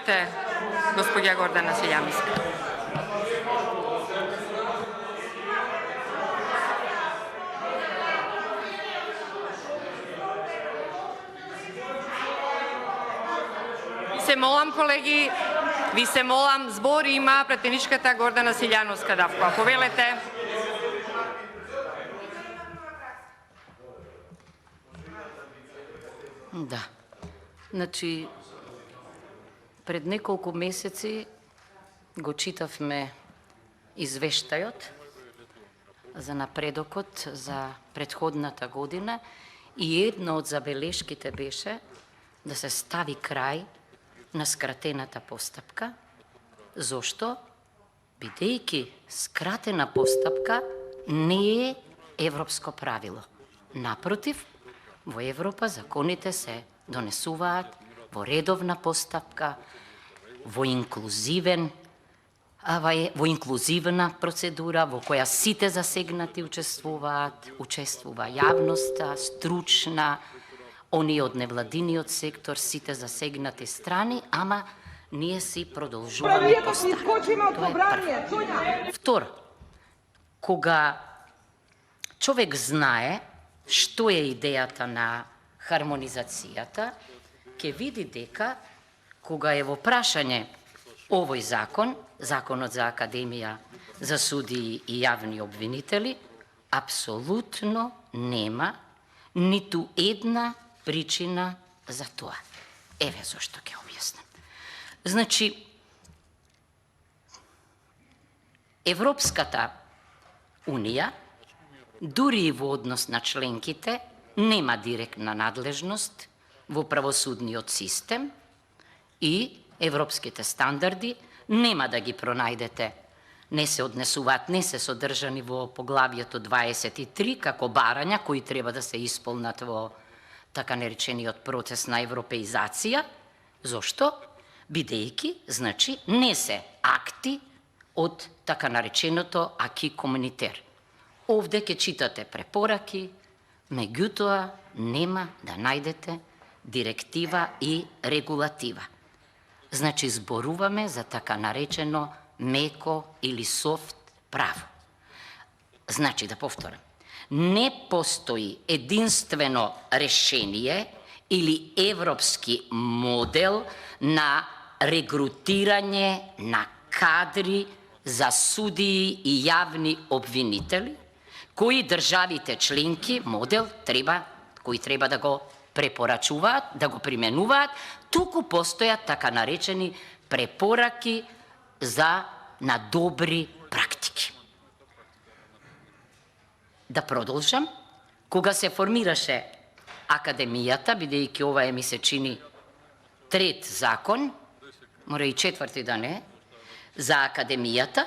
Заповядайте, госпоѓа Гордана Силјамска. Се молам, колеги, ви се молам, збор има претеничката Гордана Силјановска Давкова. Повелете. Да. Значи, пред неколку месеци го читавме извештајот за напредокот за претходната година и една од забелешките беше да се стави крај на скратената постапка. Зошто? Бидејќи скратена постапка не е европско правило. Напротив, во Европа законите се донесуваат во редовна постапка, во инклузивна процедура во која сите засегнати учествува јавноста, стручна, оние од невладиниот сектор, сите засегнати страни, ама ние си продолжуваме по старо. Тоа е прво. Второ, кога човек знае што е идејата на хармонизацијата, ќе види дека кога е во прашање овој закон, законот за Академија за судии и јавни обвинители, апсолутно нема ниту една причина за тоа. Еве зашто ќе објаснам. Значи, Европската Унија, дури и во однос на членките, нема директна надлежност во правосудниот систем и европските стандарди нема да ги пронајдете. Не се однесуваат, не се содржани во поглавието 23 како барања кои треба да се исполнат во така наречениот процес на европеизација. Зошто? Бидејќи, значи, не се акти од така нареченото аки комунитер. Овде ќе читате препораки, меѓутоа нема да најдете директива и регулатива. Значи, зборуваме за така наречено меко или софт право. Значи, да повторам, не постои единствено решение или европски модел на регрутирање на кадри за судии и јавни обвинители, кои државите членки модел кои треба да го препорачуваат, да го применуваат, туку постојат така наречени препораки на добри практики. Да продолжам, кога се формираше Академијата, бидејќи ова ми се чини трет закон, мора и четврти да не, за Академијата,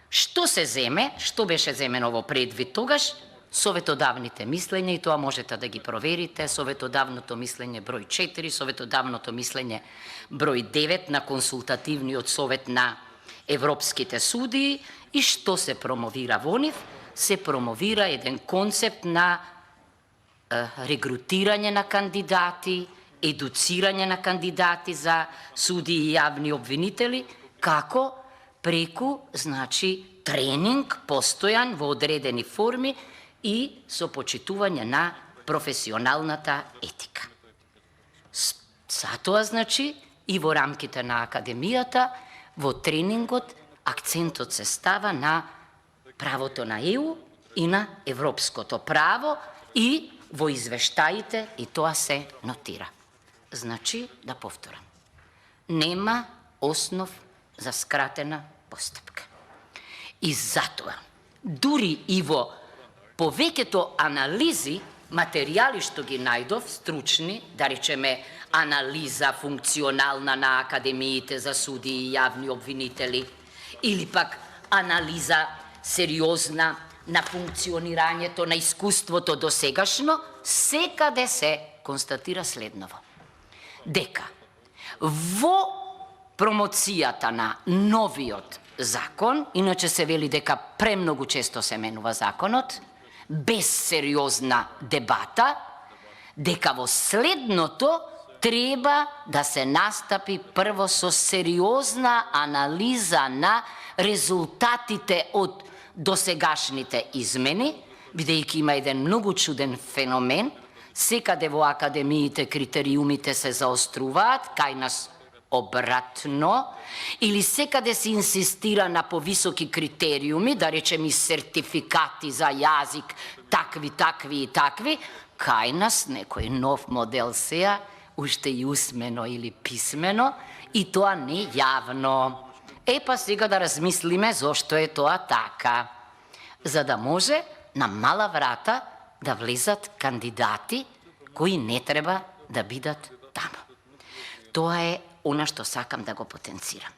што се земе, што беше земено во предвид тогаш, советодавните мислења, и тоа можете да ги проверите, советодавното мислење број 4, советодавното мислење број 9 на консултативниот совет на европските судии, и што се промовира во нив? Се промовира еден концепт на регрутирање на кандидати, едуцирање на кандидати за судии и јавни обвинители, како преку, значи, тренинг постојан во одредени форми и со почитување на професионалната етика. Затоа, значи, и во рамките на Академијата, во тренингот, акцентот се става на правото на ЕУ и на европското право, и во извештаите и тоа се нотира. Значи, да повторам, нема основ за скратена постапка. И затоа, дури и во повеќето анализи, материјали што ги најдов, стручни, да речеме анализа функционална на академиите за судии и јавни обвинители, или пак анализа сериозна на функционирањето на искуството досегашно, секаде се констатира следново. Дека во промоцијата на новиот закон, иначе се вели дека премногу често се менува законот, без сериозна дебата, дека во следното треба да се настапи прво со сериозна анализа на резултатите од досегашните измени, бидејќи има еден многу чуден феномен, секаде во академиите критериумите се заоструваат, кај нас обратно, или секаде се инсистира на повисоки критериуми, да речем и сертификати за јазик, такви, такви и такви, кај нас некој нов модел сеја, уште и усмено или писмено, и тоа не јавно. Па сега да размислиме зошто е тоа така. За да може на мала врата да влезат кандидати кои не треба да бидат таму. Тоа е она што сакам да го потенцирам.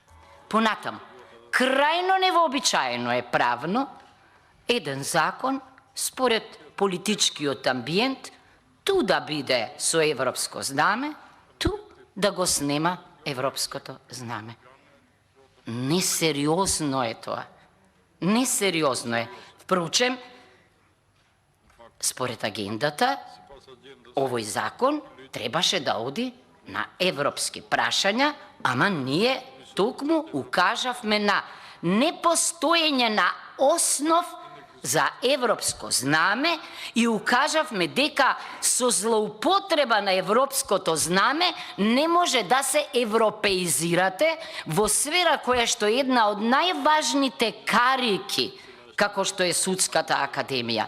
Понатаму, крајно невообичаено е правно еден закон според политичкиот амбиент ту да биде со европско знаме, ту да го снема европското знаме. Несериозно е тоа. Несериозно е. Впрочем, според агендата, овој закон требаше да оди на европски прашања, ама ние токму укажавме на непостоење на основ за европско знаме и укажавме дека со злоупотреба на европското знаме не може да се европеизирате во сфера која што е една од најважните карики, како што е Судската академија.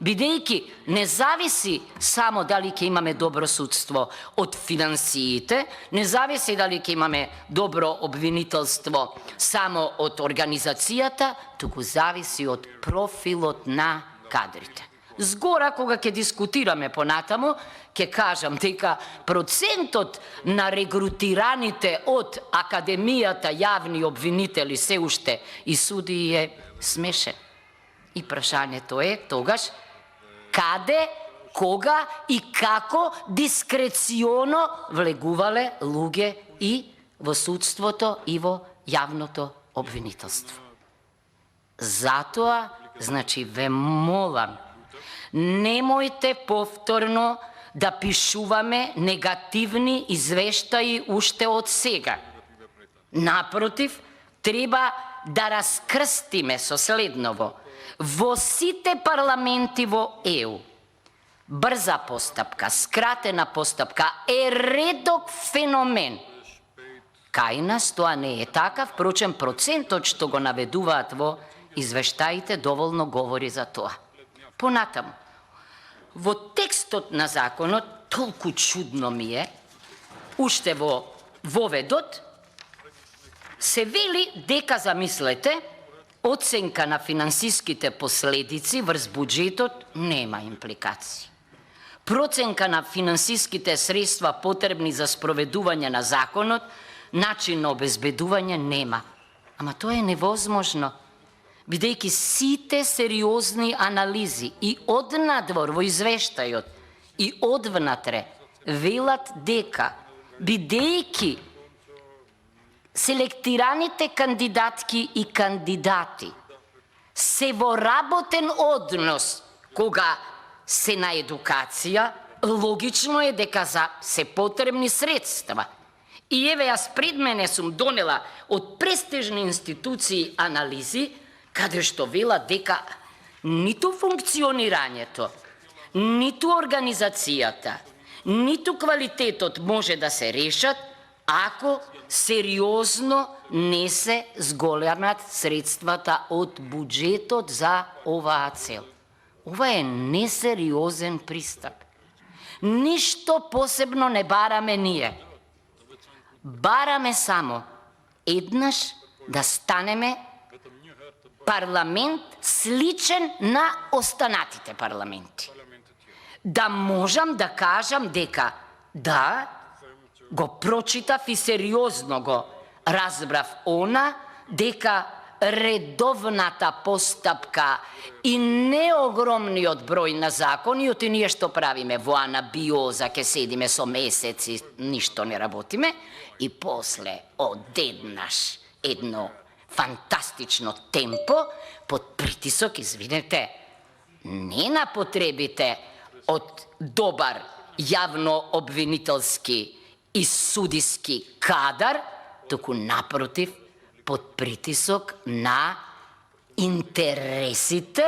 Бидејќи не зависи само дали ќе имаме добро судство од финансиите, не зависи дали ќе имаме добро обвинителство само од организацијата, туку зависи од профилот на кадрите. Згора, кога ќе дискутираме понатаму, ќе кажам дека процентот на регрутираните од академијата јавни обвинители се уште и судии е смешен. И прашањето е тогаш каде, кога и како дискреционо влегувале луѓе и во судството и во јавното обвинителство. Затоа, значи, ве молам, немојте повторно да пишуваме негативни извештаи уште од сега. Напротив, треба да раскрстиме со следново. Во сите парламенти во ЕУ, брза постапка, скратена постапка е редок феномен. Кај нас тоа не е така, впрочем процентот што го наведуваат во извештаите доволно говори за тоа. Понатаму, во текстот на законот, толку чудно ми е, уште во воведот, се вели дека, замислете, оценка на финансиските последици врз буџетот нема импликации. Проценка на финансиските средства потребни за спроведување на законот, начин на обезбедување нема. Ама тоа е невозможно, бидејќи сите сериозни анализи и однадвор во извештајот и одвнатре велат дека, бидејќи селектираните кандидатки и кандидати се во работен однос кога се на едукација, логично е дека се потребни средства. И еве јас пред мене сум донела од престижни институции анализи, каде што велат дека ниту функционирањето, ниту организацијата, ниту квалитетот може да се решат ако сериозно не се зголемат средствата од буџетот за оваа цел. Ова е несериозен пристап. Ништо посебно не бараме ние. Бараме само еднаш да станеме парламент сличен на останатите парламенти. Да можам да кажам дека да, го прочитав и сериозно го разбрав она, дека редовната постапка и неогромниот број на закониот и ние што правиме во анабиоза, ке седиме со месеци, ништо не работиме, и после одеднаш едно фантастично темпо под притисок, извинете, не на потребите од добар јавно обвинителски и судиски кадар, туку напротив, под притисок на интересите,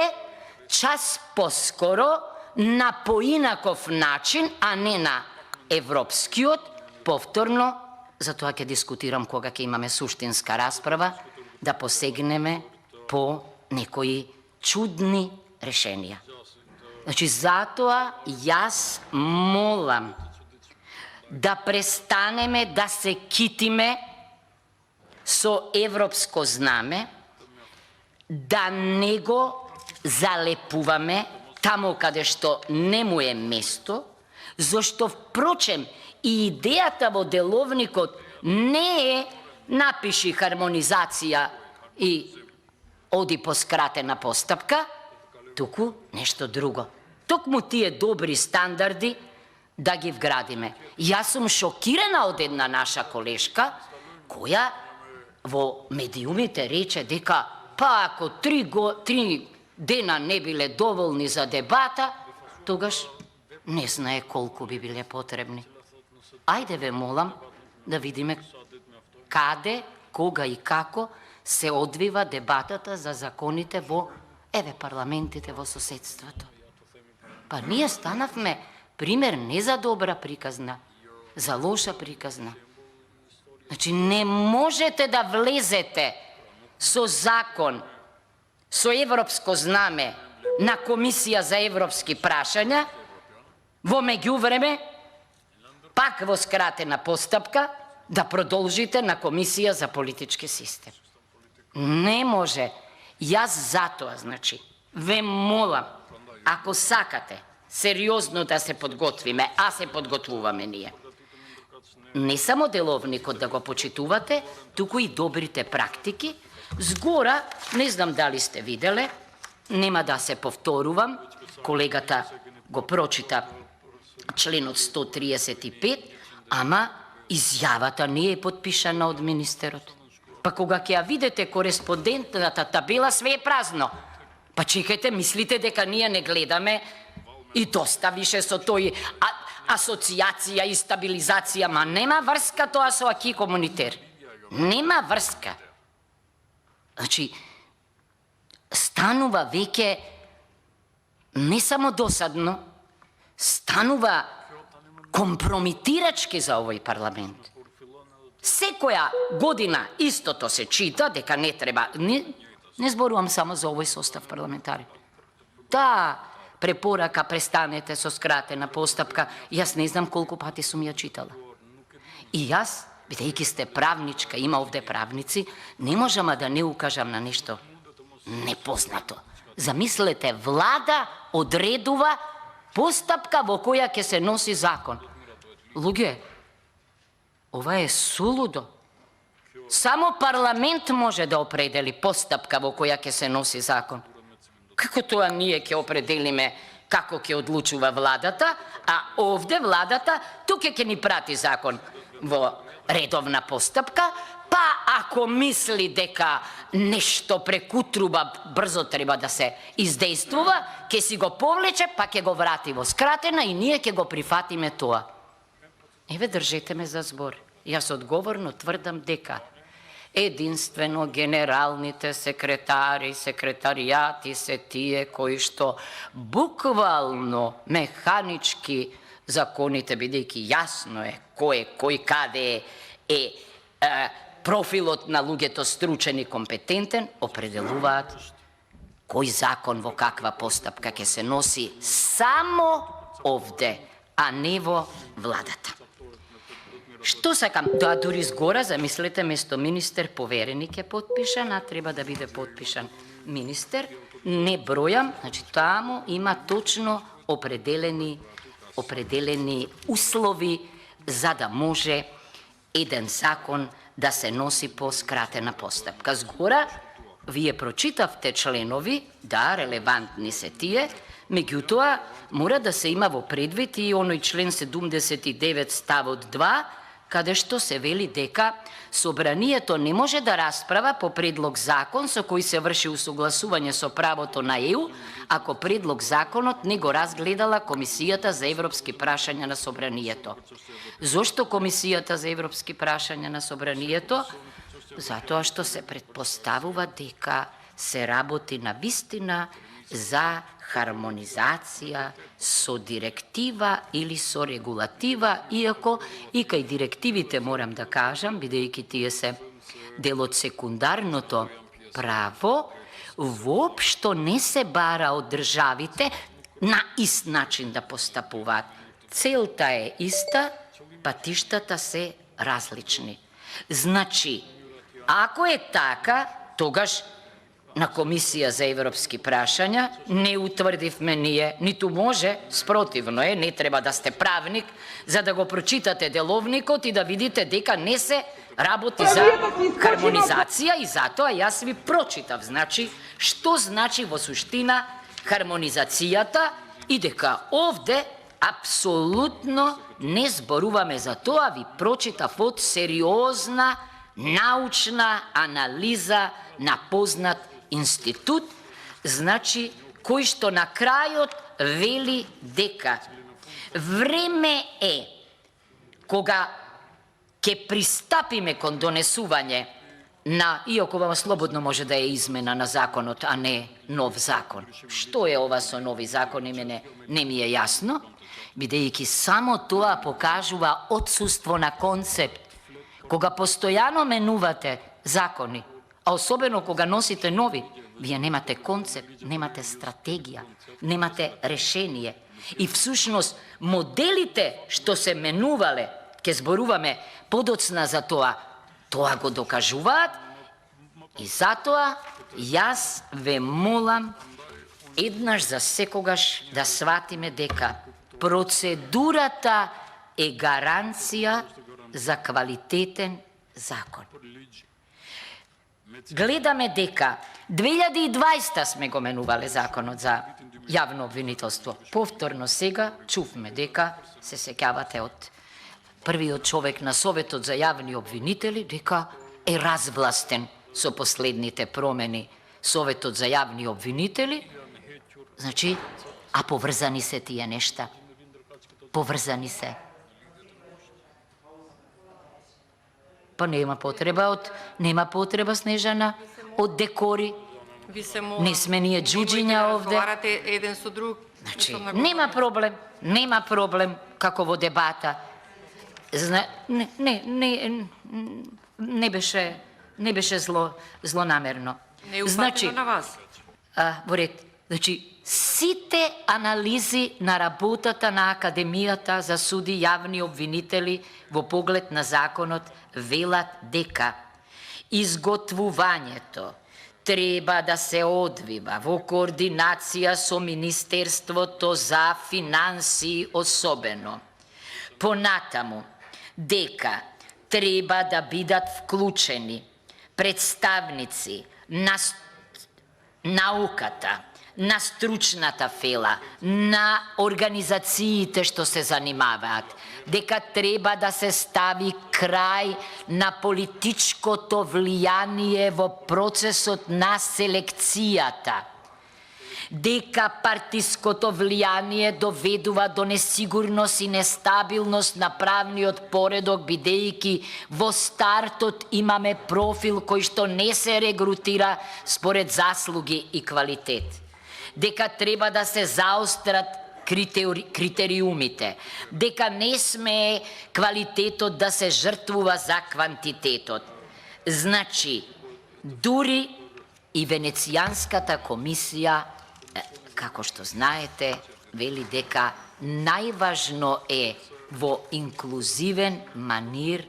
час поскоро на поинаков начин, а не на европскиот, повторно, затоа ќе дискутирам кога ќе имаме суштинска расправа, да посегнеме по некои чудни решенија. Значи, затоа јас молам да престанеме да се китиме со европско знаме, да не го залепуваме таму каде што не му е место, зашто впрочем и идејата во деловникот не е напиши хармонизација и оди по скратена постапка, туку нешто друго. Токму тие добри стандарди да ги вградиме. Јас сум шокирана од една наша колешка, која во медиумите рече дека па ако 3 дена не биле доволни за дебата, тогаш не знае колку би биле потребни. Ајде ве молам да видиме каде, кога и како се одвива дебатата за законите во парламентите во соседството. Па ние станавме пример не за добра приказна, за лоша приказна. Значи не можете да влезете со закон, со европско знаме на Комисија за европски прашања, во меѓувреме, пак во скратена постапка, да продолжите на Комисија за политички систем. Не може. Јас затоа, значи, ве молам, ако сакате сериозно да се подготвиме, а се подготвуваме ние, не само деловникот да го почитувате, туку и добрите практики. Згора, не знам дали сте виделе, нема да се повторувам, колегата го прочита членот 135, ама изјавата не е подпишана од министерот. Па кога ќе ја видите кореспондентната табела, све е празно. Па чекајте, мислите дека ние не гледаме и доста више со тој асоциација и стабилизација, ма нема врска тоа со аки комунитер. Нема врска. Значи, станува веќе не само досадно, станува компромитирачки за овој парламент. Секоја година истото се чита, дека не треба, не зборувам само за овој состав парламентарен. Таа препорака престанете со скратена постапка, јас не знам колку пати сум ја читала. И јас, бидејќи сте правничка, има овде правници, не можам да не укажам на нешто непознато. Замислете, влада одредува постапка во која ќе се носи закон. Луѓе, ова е сулудо. Само парламент може да определи постапка во која ќе се носи закон. Како тоа ние ќе определиме како ќе одлучува владата, а овде владата тука ќе ни прати закон во редовна постапка, па ако мисли дека нешто прекутруба брзо треба да се издействува, ќе си го повлече, па ќе го врати во скратена и ние ќе го прифатиме тоа. Еве, држете ме за збор. Јас одговорно тврдам дека единствено генералните секретари, секретаријати се тие кои што буквално, механички законите, бидејќи јасно е кој каде е профилот на луѓето стручен и компетентен, определуваат кој закон во каква постапка ќе се носи само овде, а не во владата. Што сакам? Тоа дури згора, замислете, место министер повереник е подпишан, а треба да биде подпишан министер. Не бројам, значи таму има точно определени услови за да може еден закон да се носи по скратена постапка. Згора, вие прочитавте членови, да, релевантни се тие, меѓутоа мора да се има во предвид и оној член 79 ставот 2, каде што се вели дека Собранието не може да расправа по предлог закон со кој се врши усогласување со правото на ЕУ, ако предлог законот не го разгледала Комисијата за европски прашања на Собранието. Зошто Комисијата за европски прашања на Собранието? Затоа што се предпоставува дека се работи на вистина за хармонизација со директива или со регулатива, иако и кај директивите морам да кажам, бидејќи тие се дел од секундарното право, воопшто не се бара од државите на ист начин да постапуваат. Целта е иста, патиштата се различни. Значи, ако е така, тогаш на Комисија за европски прашања не утврдивме ние, ниту може, спротивно е, не треба да сте правник, за да го прочитате деловникот и да видите дека не се работи за хармонизација и затоа јас ви прочитав, значи, што значи во суштина хармонизацијата и дека овде апсолутно не зборуваме за тоа, ви прочитав од сериозна научна анализа на познат институт, значи, кој што на крајот вели дека време е кога ќе пристапиме кон донесување на, иако ова слободно може да е измена на законот, а не нов закон. Што е ова со нови закони, мене не ми е јасно, бидејќи само тоа покажува отсуство на концепт. Кога постојано менувате закони, а особено кога носите нови, вие немате концепт, немате стратегија, немате решение. И всушност моделите што се менувале, ке зборуваме подоцна за тоа, тоа го докажуваат и затоа јас ве молам еднаш за секогаш да сватиме дека процедурата е гаранција за квалитетен закон. Гледаме дека 2020 сме го менувале законот за јавно обвинителство. Повторно сега чувме дека се сеќавате од првиот човек на Советот за јавни обвинители дека е развластен со последните промени Советот за јавни обвинители. Значи, а поврзани се тие нешта. Поврзани се. Па нема потреба, Снежана, од декори. Не сме ние джуджиња овде. Еден со друг. Значи, нема проблем како во дебата. Не беше злонамерно. Не е упатено на вас. Во ред. Значи, сите анализи на работата на Академијата за суди јавни обвинители во поглед на законот велат дека изготвувањето треба да се одвива во координација со Министерството за финансии особено. Понатаму, дека треба да бидат вклучени представници на науката, на стручната фела, на организациите што се занимаваат, дека треба да се стави крај на политичкото влијание во процесот на селекцијата, дека партиското влијание доведува до несигурност и нестабилност на правниот поредок, бидејќи во стартот имаме профил кој што не се регрутира според заслуги и квалитет, дека треба да се заострат критериумите, дека не смее квалитетот да се жртвува за квантитетот. Значи, дури и Венецијанската комисија, како што знаете, вели дека најважно е во инклузивен манир,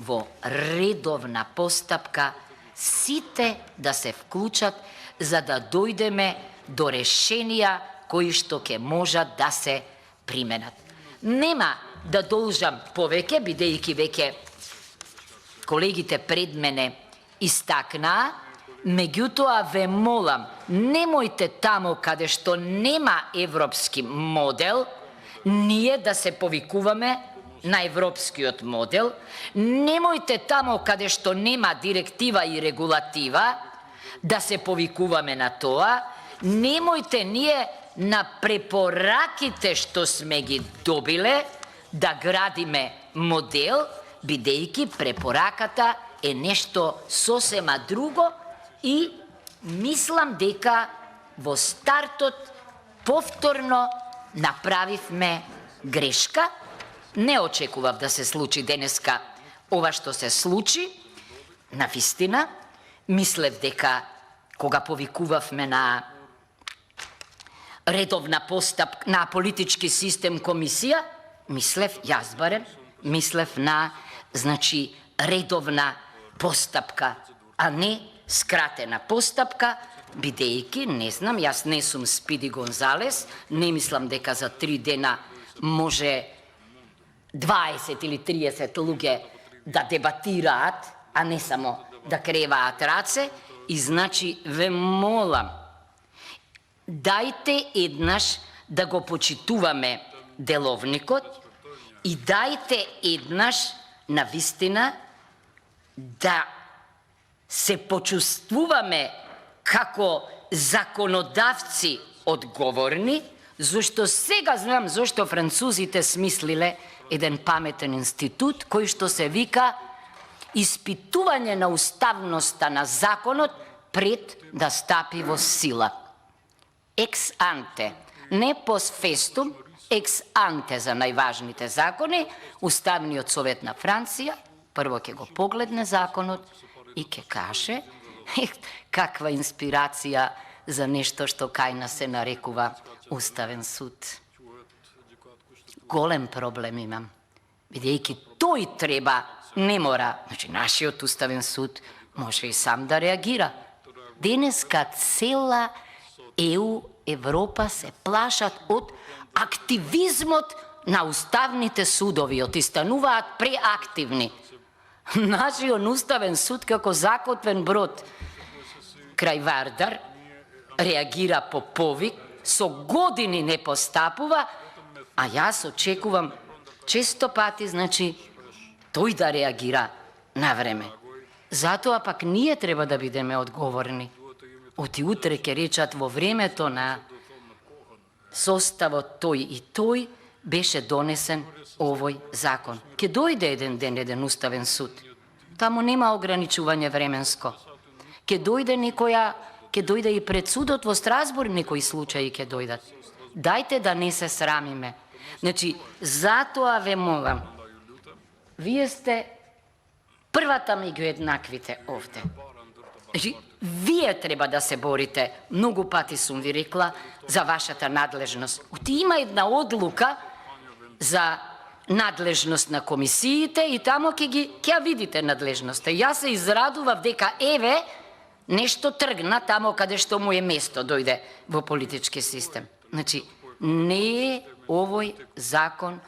во редовна постапка, сите да се вклучат за да дојдеме до решенија кои што ќе можат да се применат. Нема да должам повеќе, бидејќи веќе колегите пред мене истакнаа, меѓутоа ве молам, немојте таму каде што нема европски модел, ние да се повикуваме на европскиот модел, немојте тамо каде што нема директива и регулатива да се повикуваме на тоа, немојте ние на препораките што сме ги добиле да градиме модел, бидејќи препораката е нешто сосема друго и мислам дека во стартот повторно направивме грешка. Не очекував да се случи денеска ова што се случи. Навистина, мислев дека кога повикувавме на редовна постапка на политички систем комисија, јас барем, мислев на, значи, редовна постапка, а не скратена постапка, бидејќи, не знам, јас не сум Спиди Гонзалес, не мислам дека за 3 дена може 20 или 30 луѓе да дебатираат, а не само да креваат раце, и значи ве молам, дајте еднаш да го почитуваме деловникот и дајте еднаш навистина да се почувствуваме како законодавци одговорни, зашто сега знам зашто французите смислиле еден паметен институт кој што се вика испитување на уставноста на законот пред да стапи во сила. Екс анте, не пост фестум, екс анте за најважните закони, Уставниот совет на Франција прво ќе го погледне законот и ќе каже каква инспирација за нешто што кај нас се нарекува Уставен суд. Голем проблем имам, бидејќи тој треба, не мора, значи нашиот Уставен суд може и сам да реагира. Денеска цела Европа се плашат од активизмот на уставните судови, и стануваат преактивни. Нашиот Уставен суд како закотвен брод крај Вардар реагира по повик, со години не постапува, а јас очекувам често пати, значи, тој да реагира на време. Затоа пак ние треба да бидеме одговорни. Оти утре ке речат во времето на составот тој и тој беше донесен овој закон. Ке дојде еден ден еден Уставен суд. Таму нема ограничување временско. Ке дојде и пред судот во Страсбург некои случаи ке дојдат. Дајте да не се срамиме. Значи, затоа ве молам. Вие сте првата меѓу еднаквите овде. Значи, вие треба да се борите, многу пати сум ви рекла, за вашата надлежност. Оти има една одлука за надлежност на комисиите и тамо ќе ја видите надлежноста. Јас се израдував дека еве нешто тргна тамо каде што му е место, дојде во политички систем. Значи, не е овој закон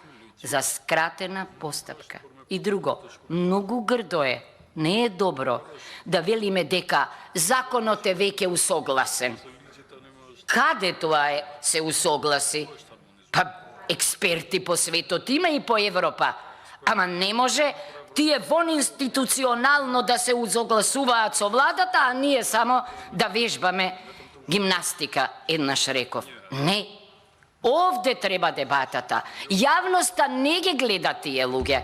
за скратена постапка. И друго, многу грдо е, не е добро да велиме дека законот е веќе усогласен. Каде тоа се усогласи? Па експерти по светот има и по Европа. Ама не може тие вон институционално да се усогласуваат со владата, а ние само да вежбаме гимнастика, еднаш реков. Не. Овде треба дебатата. Јавноста не ги гледа тие луѓе.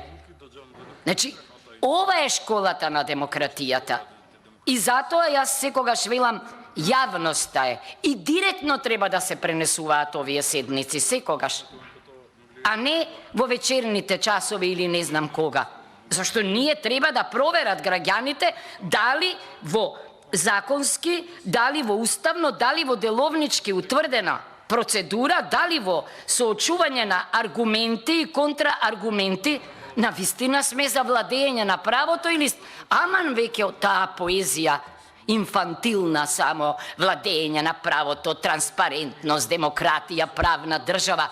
Значи, ова е школата на демократијата. И затоа јас секогаш велам, јавноста е. И директно треба да се пренесуваат овие седници, секогаш. А не во вечерните часови или не знам кога. Зашто ние треба да проверат граѓаните дали во законски, дали во уставно, дали во деловнички утврдена процедура, дали во соочување на аргументи и контрааргументи, навистина сме за владење на правото или аман веќе од таа поезија инфантилна само владење на правото, транспарентност, демократија, правна држава.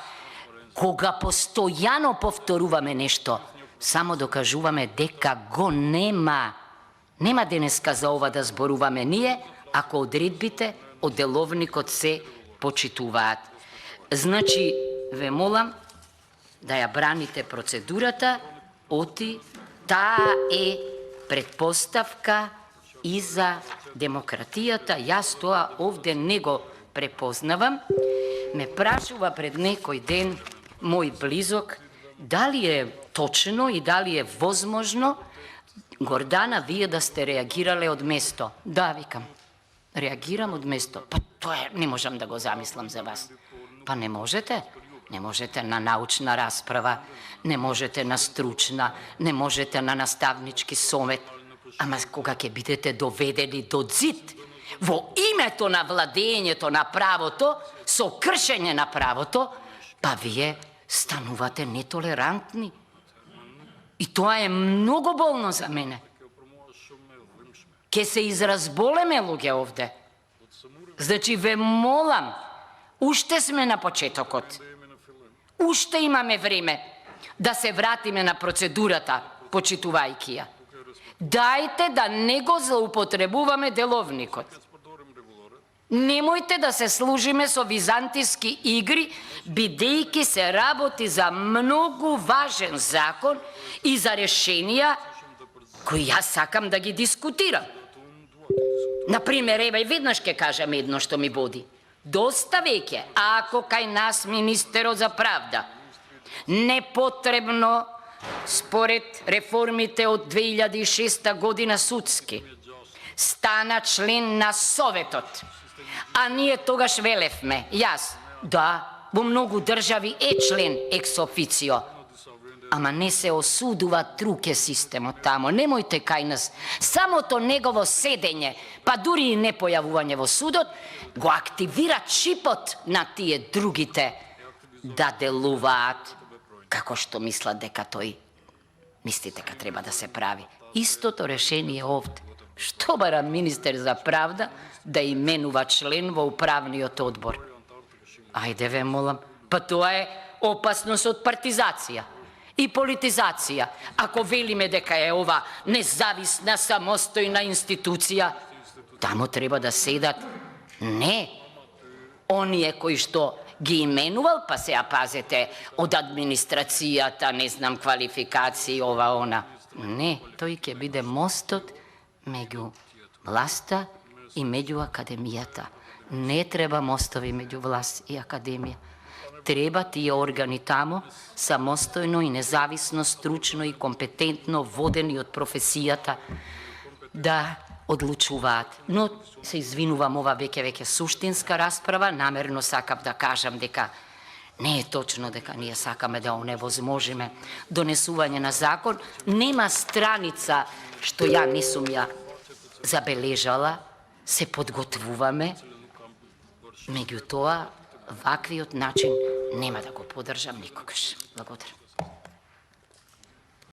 Кога постојано повторуваме нешто, само докажуваме дека го нема. Нема денеска за ова да зборуваме ние, ако одредбите од деловникот се почитуваат. Значи, ве молам, да ја браните процедурата, оти таа е предпоставка и за демократијата. Јас тоа овде не го препознавам. Ме прашува пред некој ден мој близок дали е точно и дали е возможно, Гордана, вие да сте реагирале од место. Да, викам, реагирам од место. Па тоа не можам да го замислам за вас. Па не можете. Не можете на научна расправа, не можете на стручна, не можете на наставнички совет. Ама кога ќе бидете доведени до зид, во името на владењето на правото, со кршење на правото, па вие станувате нетолерантни. И тоа е многу болно за мене. Ке се изразболеме, луѓе, овде. Значи, ве молам, уште сме на почетокот. Уште имаме време да се вратиме на процедурата, почитувајќи ја. Дајте да не го злоупотребуваме деловникот. Немојте да се служиме со византиски игри, бидејќи се работи за многу важен закон и за решенија кои јас сакам да ги дискутирам. Например, еве, веднаш ќе кажам едно што ми боди. Доста веќе, ако кај нас министерот за правда непотребно според реформите од 2006 година судски стана член на Советот, а ние тогаш велевме, јас, да, во многу држави е член екс официо, ама не се осудува труке системот тамо. Немојте кај нас. Самото негово седење, па дури и не појавување во судот, го активира чипот на тие другите да делуваат како што мислат дека тој мисли дека треба да се прави. Истото решение овде. Што бара министер за правда да именува член во управниот одбор? Ајде ве молам, па тоа е опасност од партизација и политизација. Ако велиме дека е ова независна, самостојна институција, тамо треба да седат не оние кои што ги именувал, па сега пазете од администрацијата, не знам, квалификации, ова, она. Не, тој ќе биде мостот меѓу власта и меѓу академијата. Не треба мостови меѓу власт и академија. Треба тие органи тамо, самостојно и независно, стручно и компетентно водени од професијата, да одлучуваат. Но се извинувам, ова веќе суштинска расправа, намерно сакав да кажам дека не е точно дека ние сакаме да оневозможиме донесување на закон. Нема страница што ја не сум ја забележала, се подготвуваме. Меѓутоа, ваквиот начин нема да го поддржам никогаш. Благодарам.